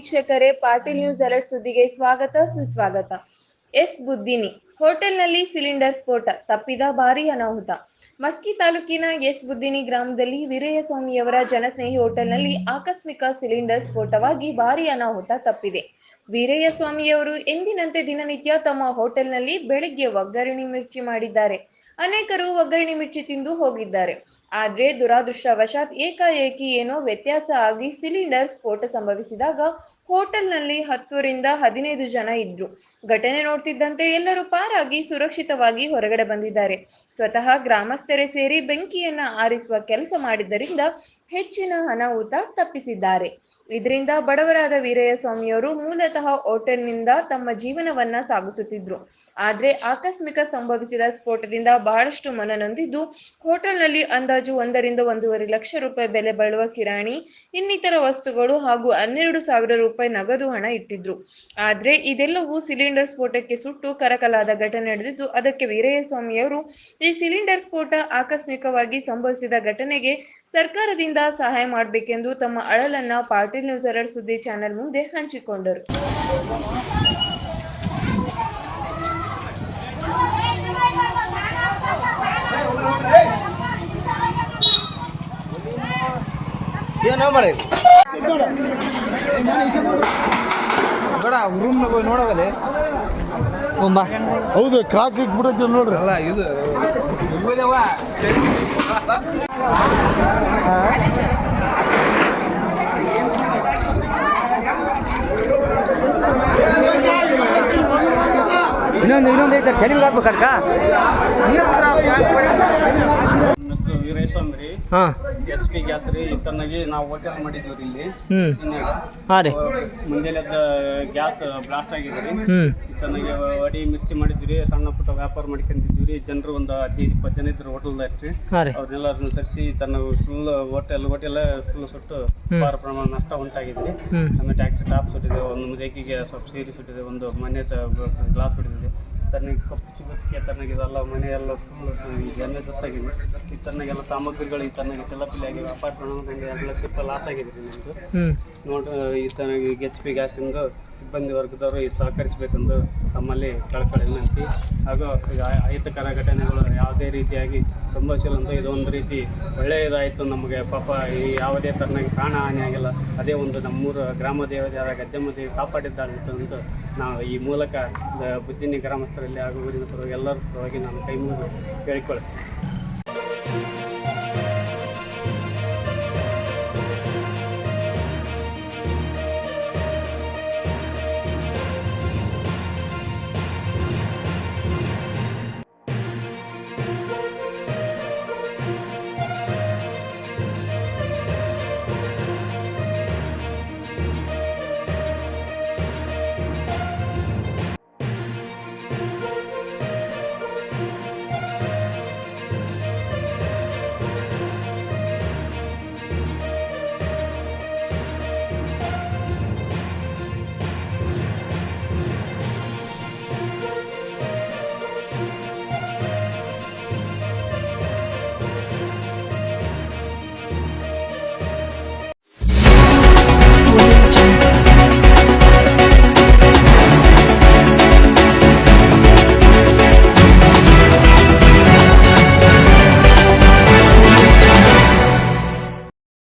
ವೀಕ್ಷಕರೇ, Patil news alert ಸುದ್ದಿಗೆ ಸ್ವಾಗತ ಸುಸ್ವಾಗತ. ಬುದ್ದಿನಿ ಹೋಟೆಲ್ನಲ್ಲಿ ಸಿಲಿಂಡರ್ ಸ್ಫೋಟ, ತಪ್ಪಿದ ಭಾರೀ ಅನಾಹುತ. ಮಸ್ಕಿ ತಾಲೂಕಿನ ಬುದ್ದಿನಿ ಗ್ರಾಮದಲ್ಲಿ ವೀರಯ್ಯಸ್ವಾಮಿಯವರ ಜನಸ್ನೇಹಿ ಹೋಟೆಲ್ನಲ್ಲಿ ಆಕಸ್ಮಿಕ ಸಿಲಿಂಡರ್ ಸ್ಫೋಟವಾಗಿ ಭಾರೀ ಅನಾಹುತ ತಪ್ಪಿದೆ. ವೀರಯ್ಯಸ್ವಾಮಿಯವರು ಎಂದಿನಂತೆ ದಿನನಿತ್ಯ ತಮ್ಮ ಹೋಟೆಲ್ನಲ್ಲಿ ಬೆಳಿಗ್ಗೆ ಒಗ್ಗರಣೆ ಮಿರ್ಚಿ ಮಾಡಿದ್ದಾರೆ. ಅನೇಕರು ಒಗ್ಗರಣೆ ಮಿರ್ಚಿ ತಿಂದು ಹೋಗಿದ್ದಾರೆ. ಆದರೆ ದುರಾದೃಷ್ಟವಶಾತ್ ಏಕಾಏಕಿ ಏನೋ ವ್ಯತ್ಯಾಸ ಆಗಿ ಸಿಲಿಂಡರ್ ಸ್ಫೋಟ ಸಂಭವಿಸಿದಾಗ ಹೋಟೆಲ್ನಲ್ಲಿ 10 ರಿಂದ 15 ಜನ ಇದ್ರು. ಘಟನೆ ನೋಡ್ತಿದ್ದಂತೆ ಎಲ್ಲರೂ ಪಾರಾಗಿ ಸುರಕ್ಷಿತವಾಗಿ ಹೊರಗಡೆ ಬಂದಿದ್ದಾರೆ. ಸ್ವತಃ ಗ್ರಾಮಸ್ಥರೇ ಸೇರಿ ಬೆಂಕಿಯನ್ನ ಆರಿಸುವ ಕೆಲಸ ಮಾಡಿದ್ದರಿಂದ ಹೆಚ್ಚಿನ ಅನಾಹುತ ತಪ್ಪಿಸಿದ್ದಾರೆ. ಇದರಿಂದ ಬಡವರಾದ ವೀರಯ್ಯಸ್ವಾಮಿಯವರು ಮೂಲತಃ ಹೋಟೆಲ್ನಿಂದ ತಮ್ಮ ಜೀವನವನ್ನ ಸಾಗಿಸುತ್ತಿದ್ರು. ಆದರೆ ಆಕಸ್ಮಿಕ ಸಂಭವಿಸಿದ ಸ್ಫೋಟದಿಂದ ಬಹಳಷ್ಟು ಮನನೊಂದಿದ್ದು, ಹೋಟೆಲ್ನಲ್ಲಿ ಅಂದಾಜು 1 ರಿಂದ 1.5 ಲಕ್ಷ ರೂಪಾಯಿ ಬೆಲೆ ಬಾಳುವ ಕಿರಾಣಿ, ಇನ್ನಿತರ ವಸ್ತುಗಳು ಹಾಗೂ 12,000 ರೂಪಾಯಿ ನಗದು ಹಣ ಇಟ್ಟಿದ್ರು. ಆದರೆ ಇದೆಲ್ಲವೂ ಸಿಲಿಂಡರ್ ಸ್ಫೋಟಕ್ಕೆ ಸುಟ್ಟು ಕರಕಲಾದ ಘಟನೆ ನಡೆದಿದ್ದು, ಅದಕ್ಕೆ ವೀರಯ್ಯಸ್ವಾಮಿಯವರು ಈ ಸಿಲಿಂಡರ್ ಸ್ಫೋಟ ಆಕಸ್ಮಿಕವಾಗಿ ಸಂಭವಿಸಿದ ಘಟನೆಗೆ ಸರ್ಕಾರದಿಂದ ಸಹಾಯ ಮಾಡಬೇಕೆಂದು ತಮ್ಮ ಅಳಲನ್ನ ಪಾಟೀಲ್ ನ್ಯೂಸ್ ಅಲರ್ಟ್ ಸುದ್ದಿ ಚಾನೆಲ್ ಮುಂದೆ ಹಂಚಿಕೊಂಡರು. ನೋಡವಲ್ಲಿ ಹೌದು ಕ್ರಾಕ್ ಬಿಡತ್ತೆ ನೋಡ್ರಿ. ಅಲ್ಲ ಇದು ಇನ್ನೊಂದು ಐತೆ ಕೆಲಿಗೆ ಹಾಕ್ಬೇಕಲ್ಕ. ವೀರಯ್ಯಸ್ವಾಮಿ ರೀ, HP ಗ್ಯಾಸ್ ರೀ. ತನ್ನಾಗಿ ನಾವು ಹೋಟೆಲ್ ಮಾಡಿದ್ವಿ ರೀ ಇಲ್ಲಿ. ಮುಂಜಾನೆ ಗ್ಯಾಸ್ ಬ್ಲಾಸ್ಟ್ ಆಗಿದೆ ರೀ. ತನ್ನಾಗಿ ಅಡಿ ಮಿರ್ಚಿ ಮಾಡಿದ್ವಿ ರೀ. ಸಣ್ಣ ಪುಟ್ಟ ವ್ಯಾಪಾರ ಮಾಡ್ಕೊಂಡಿದ್ವಿ ರೀ. ಜನರು ಒಂದು 15-20 ಜನ ಇದ್ರು ಹೋಟೆಲ್ದಾಗ ರೀ. ಅವ್ರನ್ನೆಲ್ಲರನ್ನು ಸರಿಸಿ ತನ್ನ ಫುಲ್ ಹೋಟೆಲ್ ಫುಲ್ ಸುಟ್ಟು ಅಪಾರ ಪ್ರಮಾಣ ನಷ್ಟ ಉಂಟಾಗಿದೆ ರೀ. ಆಮೇಲೆ ಟ್ಯಾಕ್ಟ್ರಿ ಟಾಪ್ ಸುಟ್ಟಿದೆ, ಒಂದು ಮುದಕಿಗೆ ಸ್ವಲ್ಪ ಸೀರೆ ಸುಟ್ಟಿದೆ, ಒಂದು ಮನೆ ಗ್ಲಾಸ್ ಹೊಡಿದಿದೆ. ತನ್ನಗೆ ಕಪ್ಪು ಚಿಗುತ್ತಿಗೆ ತನ್ನಗೆ ಇದೆಲ್ಲ ಮನೆಯೆಲ್ಲ ಫುಲ್ ಡ್ಯಾಮೇಜಸ್ ಆಗಿದೆ. ಈ ತನ್ನಗೆಲ್ಲ ಸಾಮಗ್ರಿಗಳು ಈ ತನ್ನಗೆ ಚೆಲ್ಲಪಿಲ್ಲಿಯಾಗಿ ವ್ಯಾಪಾರ ಪ್ರಮಾಣದಂಗೆ 2 ಲಕ್ಷ ರೂಪಾಯಿ ಲಾಸ್ ಆಗಿದೆ ರೀ ನಮ್ಮದು. ನೋಡಿ, ಈ ತನಗೆ HP ಗ್ಯಾಸಿಂದು ಸಿಬ್ಬಂದಿ ವರ್ಗದವರು ಈ ಸಹಕರಿಸಬೇಕೆಂದು ತಮ್ಮಲ್ಲಿ ಕಳಕಳಿ ವಿನಂತಿ. ಹಾಗೂ ಅಹಿತಕರ ಘಟನೆಗಳು ಯಾವುದೇ ರೀತಿಯಾಗಿ ಸಂಭವಿಸಿಲ್ಲ ಅಂತ ಇದೊಂದು ರೀತಿ ಒಳ್ಳೆಯದಾಯಿತು ನಮಗೆ. ಪಾಪ ಈ ಯಾವುದೇ ಥರನಾಗಿ ಪ್ರಾಣ ಹಾನಿ ಆಗಿಲ್ಲ. ಅದೇ ಒಂದು ನಮ್ಮೂರು ಗ್ರಾಮ ದೇವತೆಯಾದ ಗದ್ದೆಮ್ಮ ದೇವಿ ಕಾಪಾಡಿದ್ದಾಳಿತ್ತು ಅಂತ ನಾವು ಈ ಮೂಲಕ ಬುದ್ದಿನಿ ಗ್ರಾಮಸ್ಥರಲ್ಲಿ ಹಾಗೂ ಊರಿನ ಪರವಾಗಿ ಎಲ್ಲರ ಪರವಾಗಿ ನಾನು ಕೈ ಮುಗಿದು ಕೇಳಿಕೊಳ್ಳುತ್ತೇನೆ.